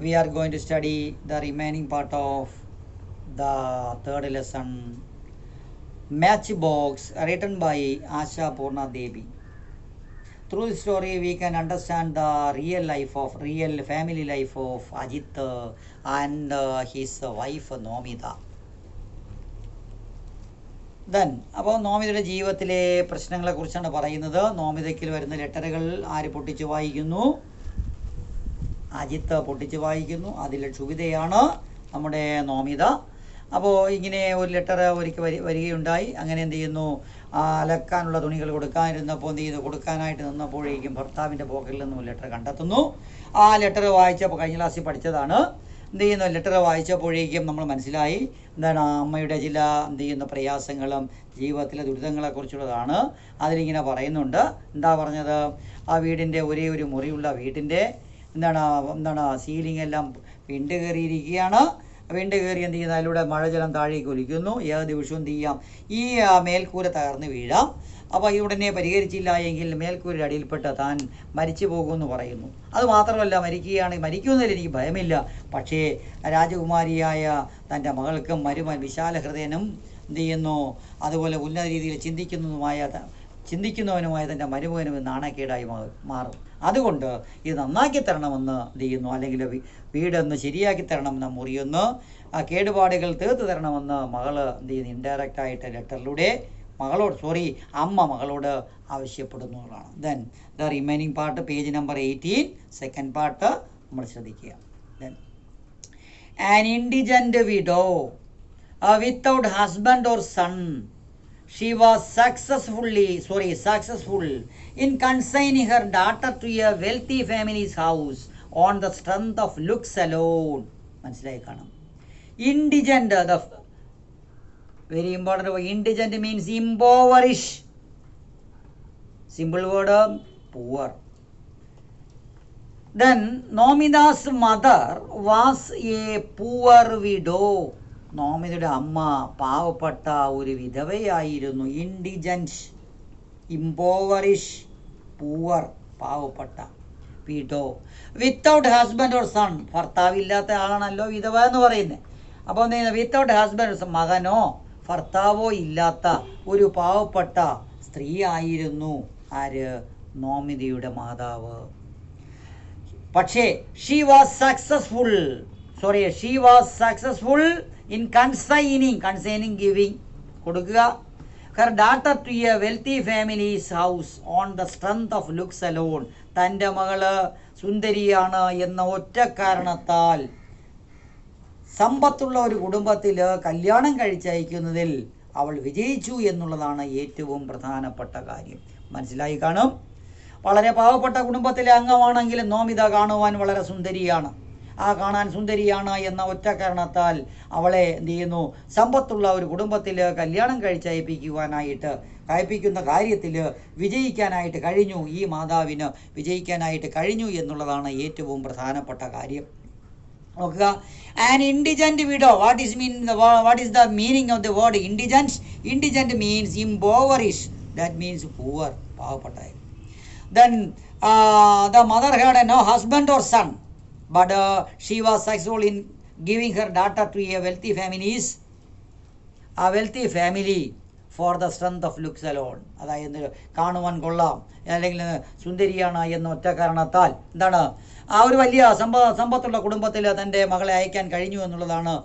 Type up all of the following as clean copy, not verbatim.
we are going to study the remaining part of the third lesson, Matchbox, written by Asha Purna Devi. Through the story we can understand the real family life of Ajit and his wife Nomita. Then അപ്പോൾ നോമിതയുടെ ജീവിതത്തിലെ പ്രശ്നങ്ങളെക്കുറിച്ചാണ് പറയുന്നത്. നോമിതയ്ക്ക് വരുന്ന ലെറ്ററുകൾ ആര് പൊട്ടിച്ച് വായിക്കുന്നു? അജിത്ത് പൊട്ടിച്ച് വായിക്കുന്നു. അതിൽ ക്ഷുഭിതയാണ് നമ്മുടെ നോമിത. അപ്പോൾ ഇങ്ങനെ ഒരു ലെറ്റർ ഒരിക്കൽ വരികയുണ്ടായി. അങ്ങനെ എന്ത് ചെയ്യുന്നു, അലക്കാനുള്ള തുണികൾ കൊടുക്കാനിരുന്നപ്പോൾ എന്ത് ചെയ്യുന്നു, കൊടുക്കാനായിട്ട് നിന്നപ്പോഴേക്കും ഭർത്താവിൻ്റെ പോക്കറ്റിൽ നിന്നും ലെറ്റർ കണ്ടെത്തുന്നു. ആ ലെറ്റർ വായിച്ചപ്പോൾ കഴിഞ്ഞ ക്ലാസ്സിൽ പഠിച്ചതാണ്. എന്ത് ചെയ്യുന്നു, ലെറ്റർ വായിച്ചപ്പോഴേക്കും നമ്മൾ മനസ്സിലായി എന്താണ് അമ്മയുടെ ചില എന്ത് ചെയ്യുന്ന പ്രയാസങ്ങളും ജീവിതത്തിലെ ദുരിതങ്ങളെക്കുറിച്ചുള്ളതാണ്. അതിലിങ്ങനെ പറയുന്നുണ്ട്. എന്താ പറഞ്ഞത്, ആ വീടിൻ്റെ ഒരേ ഒരു മുറിയുള്ള വീട്ടിൻ്റെ എന്താണ് സീലിംഗ് എല്ലാം വിണ്ട് കയറിയിരിക്കുകയാണ്. വിണ്ട് കയറി എന്ത് ചെയ്യുന്നത്, അതിലൂടെ മഴജലം താഴേക്ക് ഒലിക്കുന്നു. ഏത് ദിവസവും എന്ത് ചെയ്യാം, ഈ മേൽക്കൂര തകർന്ന് വീഴാം. അപ്പോൾ ഈ ഉടനെ പരിഹരിച്ചില്ല എങ്കിൽ മേൽക്കൂരയുടെ അടിയിൽപ്പെട്ട് താൻ മരിച്ചു പോകുമെന്ന് പറയുന്നു. അതുമാത്രമല്ല, മരിക്കുമെന്നതിൽ എനിക്ക് ഭയമില്ല. പക്ഷേ രാജകുമാരിയായ തൻ്റെ മകൾക്കും മരുമൻ വിശാലഹൃദയനും എന്ത് ചെയ്യുന്നു, അതുപോലെ ഉന്നത രീതിയിൽ ചിന്തിക്കുന്നവനുമായ തൻ്റെ മരുമകനും നാണക്കേടായി മാറും. അതുകൊണ്ട് ഇത് നന്നാക്കി തരണമെന്ന് എന്ത് ചെയ്യുന്നു, അല്ലെങ്കിൽ വീടൊന്ന് ശരിയാക്കി തരണമെന്ന്, മുറിയൊന്ന് കേടുപാടുകൾ തീർത്ത് തരണമെന്ന് മകൾ എന്ത് ചെയ്യുന്നു, ഇൻഡയറക്റ്റായിട്ട് ലെറ്ററിലൂടെ അമ്മ മകളോട് ആവശ്യപ്പെടുന്നതാണ്. Then the remaining part, page number 18, second part നമ്മൾ ശ്രദ്ധിക്കുക. Then an indigent widow without husband or son, she was successful in consigning her daughter to a wealthy family's house on the strength of looks alone. മനസ്സിലായി കാണാം. Indigent, the very important word. Indigent means impoverish. Simple word, poor. Then Nomita's mother was a poor widow. നോമിതയുടെ അമ്മ പാവപ്പെട്ട ഒരു വിധവയായിരുന്നു. Indigent, impoverish, poor, പാവപ്പെട്ട, widow. Without husband or son, ഭർത്താവില്ലാത്ത ആളാണല്ലോ വിധവ എന്ന് പറയുന്നത്. അപ്പോൾ എന്ത് ചെയ്യുന്നത്, വിത്തൗട്ട് ഹസ്ബൻഡ്, മകനോ ഭർത്താവോ ഇല്ലാത്ത ഒരു പാവപ്പെട്ട സ്ത്രീ ആയിരുന്നു ആര്, നോമിതയുടെ മാതാവ്. പക്ഷേ she was successful in consigning giving, കൊടുക്കുക, her daughter to a wealthy family's house on the strength of looks alone. തൻ്റെ മകള് സുന്ദരിയാണ് എന്ന ഒറ്റ കാരണത്താൽ സമ്പത്തുള്ള ഒരു കുടുംബത്തിൽ കല്യാണം കഴിച്ചയക്കുന്നതിൽ അവൾ വിജയിച്ചു എന്നുള്ളതാണ് ഏറ്റവും പ്രധാനപ്പെട്ട കാര്യം. മനസ്സിലായി കാണും. വളരെ പാവപ്പെട്ട കുടുംബത്തിലെ അംഗമാണെങ്കിലും നോമിത കാണുവാൻ വളരെ സുന്ദരിയാണ്. കാണാൻ സുന്ദരിയാണ് എന്ന ഒറ്റ കാരണത്താൽ അവളെ എന്ത് ചെയ്യുന്നു, സമ്പത്തുള്ള ഒരു കുടുംബത്തിൽ കല്യാണം കഴിപ്പിക്കുന്ന കാര്യത്തിൽ വിജയിക്കാനായിട്ട് കഴിഞ്ഞു. ഈ മാതാവിന് വിജയിക്കാനായിട്ട് കഴിഞ്ഞു എന്നുള്ളതാണ് ഏറ്റവും പ്രധാനപ്പെട്ട കാര്യം. നോക്കുക, an indigent widow. What is the meaning of the word indigent? Indigent means impoverish, that means poor, പാവപ്പെട്ട. Then the mother had no husband or son, but she was successful in giving her daughter to a wealthy family for the strength of looks alone. അതായത് കാണുവാൻ കൊള്ളാം അല്ലെങ്കിൽ സുന്ദരിയാണ് എന്ന ഒറ്റ കാരണത്താൽ എന്താണ്, ആ ഒരു വലിയ സമ്പത്തുള്ള കുടുംബത്തിൽ തൻ്റെ മകളെ അയക്കാൻ കഴിഞ്ഞു എന്നുള്ളതാണ്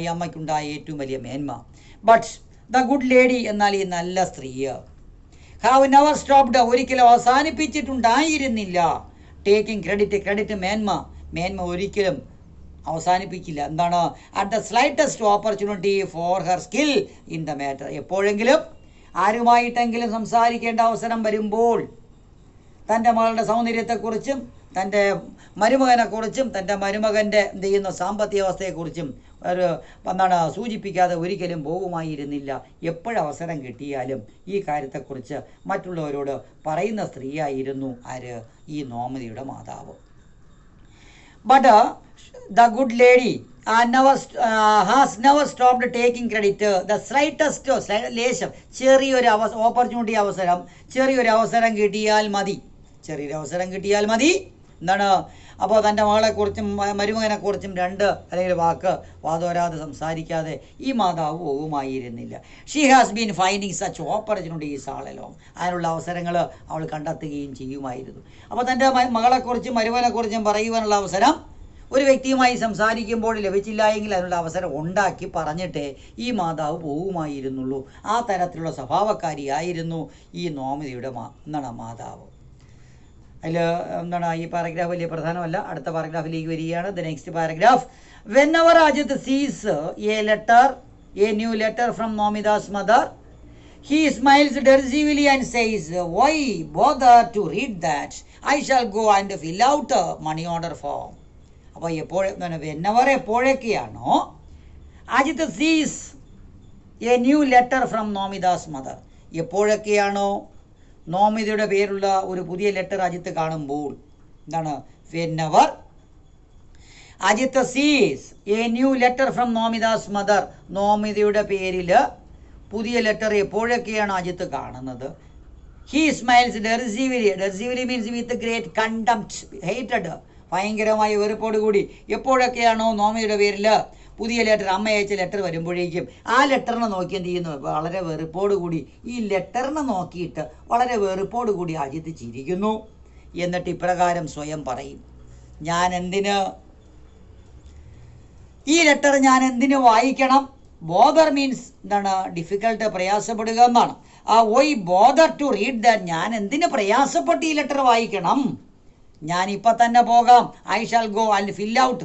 ഈ അമ്മയ്ക്കുണ്ടായ ഏറ്റവും വലിയ മേന്മ. ബട്ട് ദ ഗുഡ് ലേഡി, എന്നാൽ ഈ നല്ല സ്ത്രീ, ഹാവ് നെവർ സ്റ്റോപ്ഡ്, ഒരിക്കലും അവസാനിപ്പിച്ചിട്ടുണ്ടായിരുന്നില്ല, ടേക്കിംഗ് ക്രെഡിറ്റ്, മേന്മ ഒരിക്കലും അവസാനിപ്പിക്കില്ല. എന്താണ്, at the slightest opportunity for her skill in the matter. എപ്പോഴെങ്കിലും ആരുമായിട്ടെങ്കിലും സംസാരിക്കേണ്ട അവസരം വരുമ്പോൾ തൻ്റെ മകളുടെ സൗന്ദര്യത്തെക്കുറിച്ചും തൻ്റെ മരുമകനെക്കുറിച്ചും തൻ്റെ മരുമകൻ്റെ എന്ത് ചെയ്യുന്ന സാമ്പത്തിക അവസ്ഥയെക്കുറിച്ചും സൂചിപ്പിക്കാതെ ഒരിക്കലും പോകുമായിരുന്നില്ല. എപ്പോഴവസരം കിട്ടിയാലും ഈ കാര്യത്തെക്കുറിച്ച് മറ്റുള്ളവരോട് പറയുന്ന സ്ത്രീയായിരുന്നു ആര്, ഈ നോമിതയുടെ മാതാവ്. But the good lady has never stopped taking credit. The slightest ലേശം ചെറിയൊരു അവസരം കിട്ടിയാൽ മതി. എന്താണ്, അപ്പോൾ തൻ്റെ മകളെക്കുറിച്ചും മരുമകനെക്കുറിച്ചും രണ്ട് അല്ലെങ്കിൽ വാക്ക് വാതോരാതെ സംസാരിക്കാതെ ഈ മാതാവ് പോകുമായിരുന്നില്ല. She has been finding such opportunities all along. അതിനുള്ള അവസരങ്ങൾ അവൾ കണ്ടെത്തുകയും ചെയ്യുമായിരുന്നു. അപ്പോൾ തൻ്റെ മകളെക്കുറിച്ചും മരുമകനെക്കുറിച്ചും പറയുവാനുള്ള അവസരം ഒരു വ്യക്തിയുമായി സംസാരിക്കുമ്പോൾ ലഭിച്ചില്ല എങ്കിൽ അതിനുള്ള അവസരം ഉണ്ടാക്കി പറഞ്ഞിട്ടേ ഈ മാതാവ് പോകുമായിരുന്നുള്ളൂ. ആ തരത്തിലുള്ള സ്വഭാവക്കാരിയായിരുന്നു ഈ നോമിതയുടെ മാതാവ്. അതിൽ ഈ പാരഗ്രാഫ് വലിയ പ്രധാനമല്ല. അടുത്ത പാരഗ്രാഫിലേക്ക് വരികയാണ്. The next paragraph. Whenever Ajit sees a new letter from Nomida's mother, he smiles derisively and says, "Why bother to read that? I shall go and fill out a money order form." അപ്പോൾ എപ്പോഴൊക്കെയാണോ Ajith sees a new letter from Nomita's mother, എപ്പോഴൊക്കെയാണോ നോമിതയുടെ പേരുള്ള ഒരു പുതിയ letter Ajith കാണുമ്പോൾ, എന്താണ് whenever Ajith sees a new letter from Nomita's mother, നോമിതയുടെ പേരിൽ പുതിയ ലെറ്റർ എപ്പോഴൊക്കെയാണ് അജിത്ത് കാണുന്നത്, he smiles derisively means with great contempt, hated, ഭയങ്കരമായ വെറുപ്പോടുകൂടി എപ്പോഴൊക്കെയാണോ നോമിതയുടെ പേരിൽ പുതിയ ലെറ്റർ, അമ്മ അയച്ച ലെറ്റർ വരുമ്പോഴേക്കും ആ ലെറ്ററിനെ നോക്കി എന്ത് ചെയ്യുന്നു, വളരെ വെറുപ്പോടുകൂടി ഈ ലെറ്ററിനെ നോക്കിയിട്ട് വളരെ വെറുപ്പോടുകൂടി അജിത്ത് ചിരിക്കുന്നു. എന്നിട്ട് ഇപ്രകാരം സ്വയം പറയും, ഈ ലെറ്റർ ഞാൻ എന്തിന് വായിക്കണം. ബോദർ മീൻസ് എന്താണ്, ഡിഫിക്കൽട്ട്, പ്രയാസപ്പെടുക എന്നാണ്. Why bother to read that, ഞാൻ എന്തിന് പ്രയാസപ്പെട്ട് ഈ ലെറ്റർ വായിക്കണം, ഞാനിപ്പോൾ തന്നെ പോകാം. I shall go and fill out,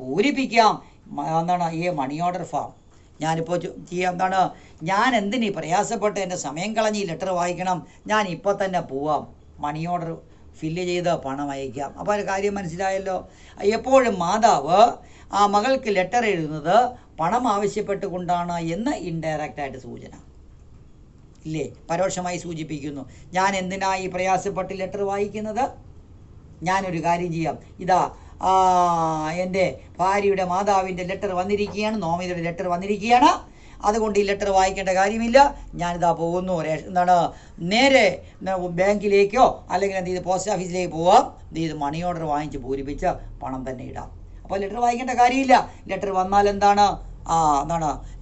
പൂരിപ്പിക്കാം ഈ മണി ഓർഡർ ഫോം. ഞാനിപ്പോൾ ചെയ്യാം, ഞാൻ എന്തിന് പ്രയാസപ്പെട്ട് എൻ്റെ സമയം കളഞ്ഞ് ഈ ലെറ്റർ വായിക്കണം, ഞാൻ ഇപ്പോൾ തന്നെ പോവാം, മണി ഓർഡർ ഫില്ല് ചെയ്ത് പണം അയക്കാം. അപ്പോൾ ഒരു കാര്യം മനസ്സിലായല്ലോ. എപ്പോഴും മാതാവ് ആ മകൾക്ക് ലെറ്റർ എഴുതുന്നത് പണം ആവശ്യപ്പെട്ടുകൊണ്ടാണ് എന്ന് ഇൻഡയറക്റ്റായിട്ട് സൂചന ഇല്ലേ, പരോക്ഷമായി സൂചിപ്പിക്കുന്നു. ഞാൻ എന്തിനാണ് ഈ പ്രയാസപ്പെട്ട് ലെറ്റർ വായിക്കുന്നത്, ഞാനൊരു കാര്യം ചെയ്യാം, ഇതാ എൻ്റെ ഭാര്യയുടെ മാതാവിൻ്റെ ലെറ്റർ വന്നിരിക്കുകയാണ്, നോമിതയുടെ ലെറ്റർ വന്നിരിക്കുകയാണ്, അതുകൊണ്ട് ഈ ലെറ്റർ വായിക്കേണ്ട കാര്യമില്ല, ഞാനിതാ പോകുന്നു, നേരെ ബാങ്കിലേക്കോ അല്ലെങ്കിൽ പോസ്റ്റ് ഓഫീസിലേക്ക് പോവാം, മണി ഓർഡർ വാങ്ങിച്ച് പൂരിപ്പിച്ച് പണം തന്നെ ഇടാം. അപ്പോൾ ലെറ്റർ വായിക്കേണ്ട കാര്യമില്ല. ലെറ്റർ വന്നാൽ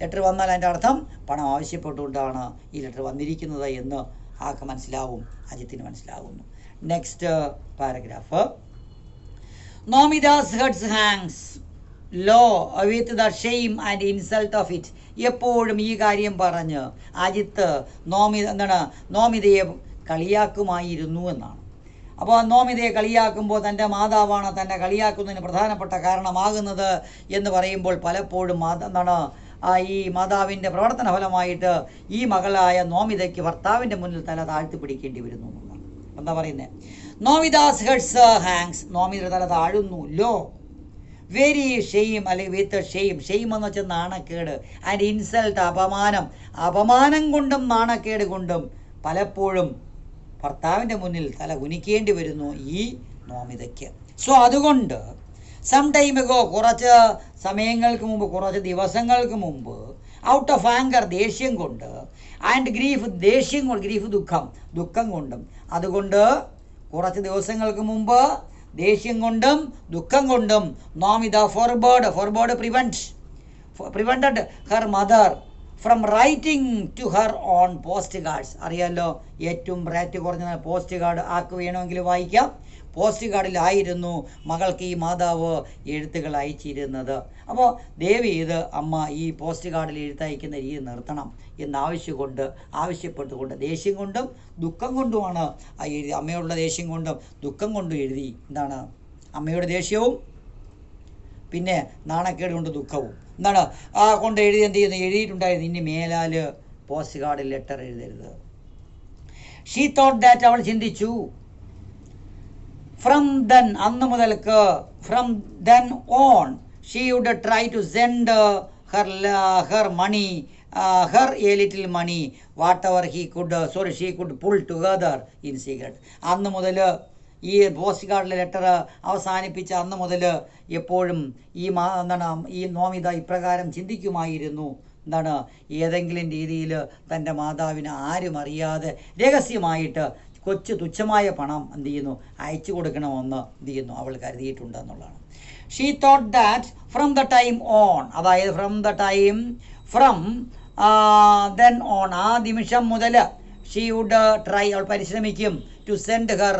ലെറ്റർ വന്നാൽ അതിൻ്റെ അർത്ഥം പണം ആവശ്യപ്പെട്ടുകൊണ്ടാണ് ഈ ലെറ്റർ വന്നിരിക്കുന്നത് എന്ന് ആൾക്ക് മനസ്സിലാവും, അജിത്തിന് മനസ്സിലാവുന്നു. Next paragraph. Nomita's heads hangs low with the shame and insult of it. എപ്പോഴും ഈ കാര്യം പറഞ്ഞ് അജിത്ത് നോമിതയെ കളിയാക്കുമായിരുന്നു എന്നാണ്. അപ്പോൾ നോമിതയെ കളിയാക്കുമ്പോൾ തൻ്റെ മാതാവാണ് തന്നെ കളിയാക്കുന്നതിന് പ്രധാനപ്പെട്ട കാരണമാകുന്നത് എന്ന് പറയുമ്പോൾ പലപ്പോഴും ഈ മാതാവിൻ്റെ പ്രവർത്തന ഫലമായിട്ട് ഈ മകളായ നോമിതയ്ക്ക് ഭർത്താവിൻ്റെ മുന്നിൽ തല താഴ്ത്തി പിടിക്കേണ്ടി വരുന്നു എന്നാണ്. എന്താ പറയുന്നത്, നോമിദാസ് ഹെഡ്സ് ഹാങ്സ്, നോമിതയുടെ തല താഴുന്നു, ലോ വെരി ഷെയിം അല്ലെങ്കിൽ വിത്ത് ഷെയിം, ഷെയിം എന്ന് വെച്ചാൽ നാണക്കേട്, ആൻഡ് ഇൻസൾട്ട്, അപമാനം കൊണ്ടും നാണക്കേട് കൊണ്ടും പലപ്പോഴും ഭർത്താവിൻ്റെ മുന്നിൽ തല കുനിക്കേണ്ടി വരുന്നു ഈ നോമിതയ്ക്ക്. സോ അതുകൊണ്ട് സം ടൈം എഗോ, കുറച്ച് സമയങ്ങൾക്ക് മുമ്പ്, കുറച്ച് ദിവസങ്ങൾക്ക് മുമ്പ്, ഔട്ട് ഓഫ് ആങ്കർ, ദേഷ്യം കൊണ്ട്, ആൻഡ് ഗ്രീഫ്, ഗ്രീഫ് ദുഃഖം കൊണ്ടും, അതുകൊണ്ട് കുറച്ച് ദിവസങ്ങൾക്ക് മുമ്പ് ദേഷ്യം കൊണ്ടും ദുഃഖം കൊണ്ടും Nomita prevented her mother from writing to her own post cards. അറിയാമല്ലോ, ഏറ്റവും റേറ്റ് കുറഞ്ഞ പോസ്റ്റ് കാർഡ് ആർക്ക് വേണമെങ്കിൽ വായിക്കാം. പോസ്റ്റ് കാർഡിലായിരുന്നു മകൾക്ക് ഈ മാതാവ് എഴുത്തുകൾ അയച്ചിരുന്നത്. അപ്പോൾ ദേവി ഇത് അമ്മ ഈ പോസ്റ്റ് കാർഡിൽ എഴുത്തയക്കുന്ന രീതി നിർത്തണം ആവശ്യപ്പെട്ടുകൊണ്ട് ദേഷ്യം കൊണ്ടും ദുഃഖം കൊണ്ടുമാണ് എഴുതി. അമ്മയോടുള്ള ദേഷ്യം കൊണ്ടും ദുഃഖം കൊണ്ടും എഴുതി. അമ്മയുടെ ദേഷ്യവും പിന്നെ നാണക്കേട് കൊണ്ട് ദുഃഖവും കൊണ്ട് എഴുതി എഴുതിയിട്ടുണ്ടായിരുന്നു, ഇനി മേലാൽ പോസ്റ്റ് കാർഡിൽ ലെറ്റർ എഴുതരുത്. ഷീ തോട്ട് ദാറ്റ്, അവൾ ചിന്തിച്ചു, from then on she would try to send her money, a little money, whatever she could pull together in secret. അന്ന് മുതൽ ഈ പോസ്റ്റ് കാർഡിലെ ലെറ്റർ അവസാനിപ്പിച്ച അന്ന് മുതൽ എപ്പോഴും ഈ നോമിത ഇപ്രകാരം ചിന്തിക്കുമായിരുന്നു, ഏതെങ്കിലും രീതിയിൽ തൻ്റെ മാതാവിനെ ആരും അറിയാതെ രഹസ്യമായിട്ട് കൊച്ചു തുച്ഛമായ പണം എന്ത് ചെയ്യുന്നു അയച്ചു കൊടുക്കണമെന്ന് എന്ത് ചെയ്യുന്നു അവൾ കരുതിയിട്ടുണ്ട് എന്നുള്ളതാണ്. She thought that from the time on, അതായത് ഫ്രം ദെൻ ഓൺ, ആ നിമിഷം മുതൽ ഷീ വുഡ് ട്രൈ, അവൾ പരിശ്രമിക്കും to send her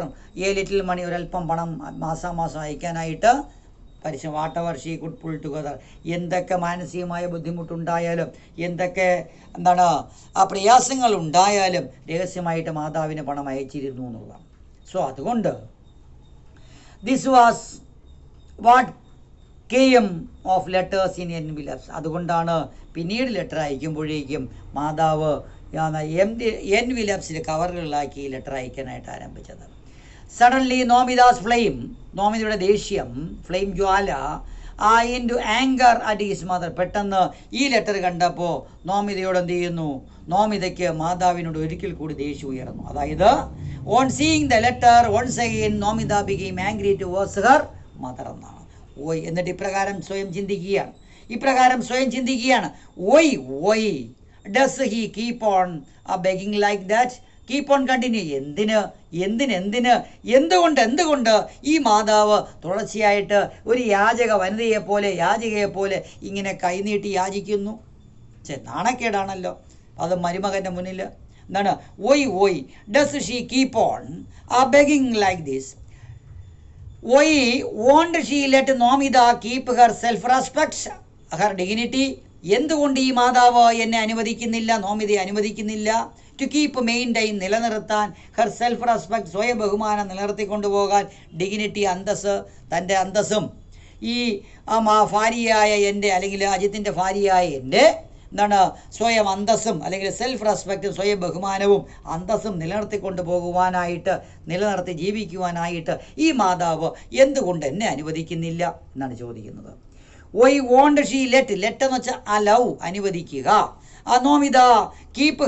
a little money, ഒരല്പം പണം മാസാമാസം അയക്കാനായിട്ട് whatever she could pull together. എന്തൊക്കെ മാനസികമായ ബുദ്ധിമുട്ടുണ്ടായാലും എന്തൊക്കെ എന്താണ് ആ പ്രയാസങ്ങൾ ഉണ്ടായാലും രഹസ്യമായിട്ട് മാതാവിന് പണം അയച്ചിരുന്നു എന്നുള്ളതാണ്. സോ അതുകൊണ്ട് this was what came of letters in envelopes. അതുകൊണ്ടാണ് പിന്നീട് ലെറ്റർ അയക്കുമ്പോഴേക്കും മാതാവ് എൻവിലപ്സിൽ കവറുകളിലാക്കി ലെറ്റർ അയക്കാനായിട്ട് ആരംഭിച്ചത്. സഡൻലി നോമിദാസ് ഫ്ലെയിം, നോമിതയുടെ ദേഷ്യം, ഫ്ലെയിം ജ്വാല into anger at his mother. പെട്ടെന്ന് ഈ ലെറ്റർ കണ്ടപ്പോൾ നോമിതയോട് എന്ത് ചെയ്യുന്നു, നോമിതയ്ക്ക് മാതാവിനോട് ഒരിക്കൽ കൂടി ദേഷ്യം ഉയർന്നു. അതായത് on seeing the letter once again Nomita became angry towards her mother എന്നാണ്. ഓയ്, എന്നിട്ട് ഇപ്രകാരം സ്വയം ചിന്തിക്കുകയാണ്, ഓയ് does he keep on begging like that, keep on continue. എന്തുകൊണ്ട് ഈ മാതാവ് തുടർച്ചയായിട്ട് ഒരു യാചകയെ പോലെ ഇങ്ങനെ കൈനീട്ടി യാചിക്കുന്നു? നാണക്കേടാണല്ലോ അത് മരുമകൻ്റെ മുന്നിൽ. എന്താണ് why does she keep on begging like this? Why won't she let Nomita keep her self respect, her dignity? എന്തുകൊണ്ട് ഈ മാതാവ് എന്നെ അനുവദിക്കുന്നില്ല, നോമിതയെ അനുവദിക്കുന്നില്ല ടു കീപ്പ് മെയിൻറ്റൈൻ, നിലനിർത്താൻ, ഹെർ സെൽഫ് റെസ്പെക്ട്, സ്വയം ബഹുമാനം നിലനിർത്തിക്കൊണ്ടുപോകാൻ, ഡിഗ്നിറ്റി, അന്തസ്സ്, തൻ്റെ അന്തസ്സും, ഈ ഭാര്യയായ എൻ്റെ അല്ലെങ്കിൽ അജിത്തിൻ്റെ ഭാര്യയായ എൻ്റെ എന്താണ് സ്വയം അന്തസ്സും അല്ലെങ്കിൽ സെൽഫ് റെസ്പെക്റ്റും സ്വയം ബഹുമാനവും അന്തസ്സും നിലനിർത്തി ജീവിക്കുവാനായിട്ട് ഈ മാതാവ് എന്തുകൊണ്ട് എന്നെ അനുവദിക്കുന്നില്ല എന്നാണ് ചോദിക്കുന്നത്. വൈ വോണ്ട് ഷീ ലെറ്റ് എന്ന് വെച്ചാൽ അലൗ, അനുവദിക്കുക, Nomita keep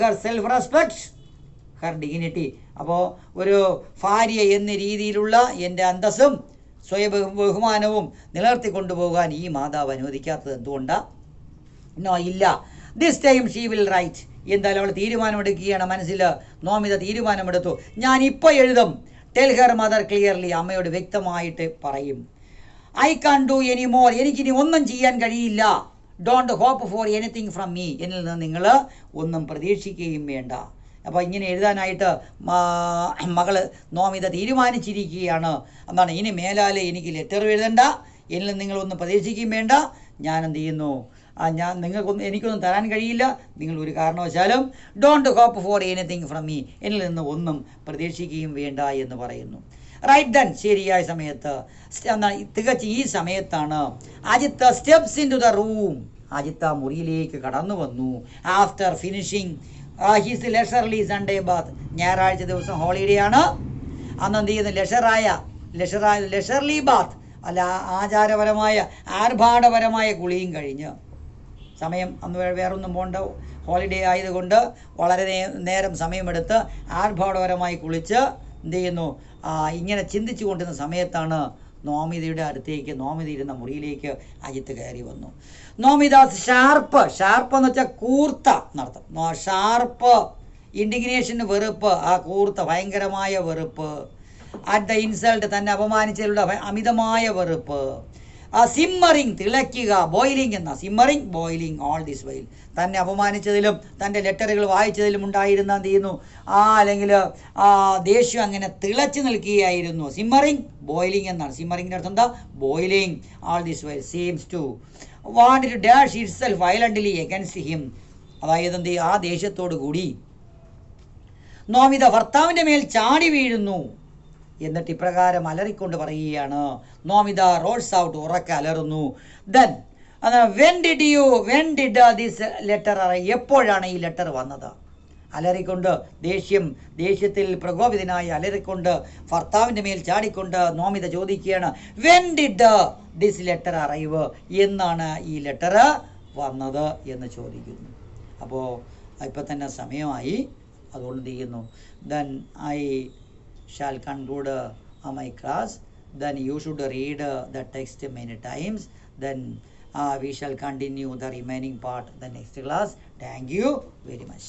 her self respect, her dignity. അപ്പോൾ ഒരു ഭാര്യ എന്ന രീതിയിലുള്ള എൻ്റെ അന്തസ്സും സ്വയം ബഹുമാനവും നിലനിർത്തിക്കൊണ്ടുപോകാൻ ഈ മാതാവ് അനുവദിക്കാത്തത് എന്തുകൊണ്ടാണ്? ഇല്ല. This time she will write. എന്തായാലും അവൾ തീരുമാനമെടുക്കുകയാണ്. മനസ്സിൽ നോമിത തീരുമാനമെടുത്തു, ഞാൻ ഇപ്പോൾ എഴുതും. ടെൽ ഹെർ മദർ ക്ലിയർലി, അമ്മയോട് വ്യക്തമായിട്ട് പറയും. I can't do any more, എനിക്കിനി ഒന്നും ചെയ്യാൻ കഴിയില്ല. Don't hope for anything from me, എന്നിൽ നിന്ന് നിങ്ങൾ ഒന്നും പ്രതീക്ഷിക്കുകയും വേണ്ട. അപ്പോൾ ഇങ്ങനെ എഴുതാനായിട്ട് മകള് നോമിത തീരുമാനിച്ചിരിക്കുകയാണ്. എന്താണ്, ഇനി മേലാലെ എനിക്ക് ലെറ്റർ എഴുതണ്ട, എന്നിൽ നിങ്ങളൊന്നും പ്രതീക്ഷിക്കുകയും വേണ്ട. ഞാൻ എന്ത് ചെയ്യുന്നു, എനിക്കൊന്നും തരാൻ കഴിയില്ല, നിങ്ങൾ ഒരു കാരണവശാലും don't hope for anything from me, എന്നിൽ നിന്ന് ഒന്നും പ്രതീക്ഷിക്കുകയും വേണ്ട എന്ന് പറയുന്നു. റൈറ്റ് ദെൻ, ശരിയായ സമയത്ത്, തികച്ച് ഈ സമയത്താണ് Ajith steps into the room, Ajith ആ മുറിയിലേക്ക് കടന്നു വന്നു. After finishing his leisurely Sunday bath, ഞായറാഴ്ച ദിവസം ഹോളിഡേ ആണ്. അന്ന് എന്ത് ചെയ്യുന്നു, ലെഷർലി ബാത്ത്, അല്ല ആചാരപരമായ ആർഭാടപരമായ കുളിയും കഴിഞ്ഞ്, സമയം അന്ന് വേറൊന്നും പോകണ്ട, ഹോളിഡേ ആയതുകൊണ്ട് വളരെ നേരം സമയമെടുത്ത് ആർഭാടപരമായി കുളിച്ച് എന്ത് ചെയ്യുന്നു, ഇങ്ങനെ ചിന്തിച്ചു കൊണ്ടിരുന്ന സമയത്താണ് നോമിതയുടെ അടുത്തേക്ക്, നോമിത ഇരുന്ന മുറിയിലേക്ക് അജിത്ത് കയറി വന്നു. നോമിത ഷാർപ്പ് എന്ന് വെച്ചാൽ കൂർത്ത എന്നർത്ഥം. ഷാർപ്പ്, ഇൻഡിഗ്നേഷന് വെറുപ്പ്, ആ കൂർത്ത ഭയങ്കരമായ വെറുപ്പ്. അറ്റ് ദ ഇൻസൾട്ട്, തന്നെ അപമാനിച്ചതിലുള്ള അമിതമായ വെറുപ്പ്. സിമ്മറിങ്, തിളയ്ക്കുക, ബോയിലിംഗ് എന്ന simmering, boiling, all this while, തന്നെ അപമാനിച്ചതിലും തൻ്റെ ലെറ്ററുകൾ വായിച്ചതിലും ഉണ്ടായിരുന്ന എന്ത് ചെയ്യുന്നു, അല്ലെങ്കിൽ ദേഷ്യം അങ്ങനെ തിളച്ചു നിൽക്കുകയായിരുന്നു. സിമ്മറിങ്, ബോയിലിംഗ് എന്നാണ്. സിമ്മറിങ്ങിൻ്റെ അർത്ഥം എന്താ, boiling, all this while seems to want to dash itself violently against him. അതായത് എന്ത്, ആ ദേഷ്യത്തോടു കൂടി നോമിത ഭർത്താവിൻ്റെ മേൽ ചാടി വീഴുന്നു. എന്നിട്ട് ഇപ്രകാരം അലറിക്കൊണ്ട് പറയുകയാണ്, നോമിത റോൾസ് ഔട്ട്, ഉറക്കെ അലറുന്നു. Then when did this letter, എപ്പോഴാണ് ഈ ലെറ്റർ വന്നത്? അലറിക്കൊണ്ട്, ദേഷ്യത്തിൽ പ്രകോപിതനായി അലറിക്കൊണ്ട് ഭർത്താവിൻ്റെ മേൽ ചാടിക്കൊണ്ട് നോമിത ചോദിക്കുകയാണ്, when did this letter arrive, എന്നാണ് ഈ ലെറ്റർ വന്നത് എന്ന് ചോദിക്കുന്നു. അപ്പോൾ ഇപ്പം തന്നെ സമയമായി, അതുകൊണ്ട് എന്ത് ചെയ്യുന്നു, then I shall conclude my class. Then you should read the text many times. Then we shall continue the remaining part the next class. Thank you very much.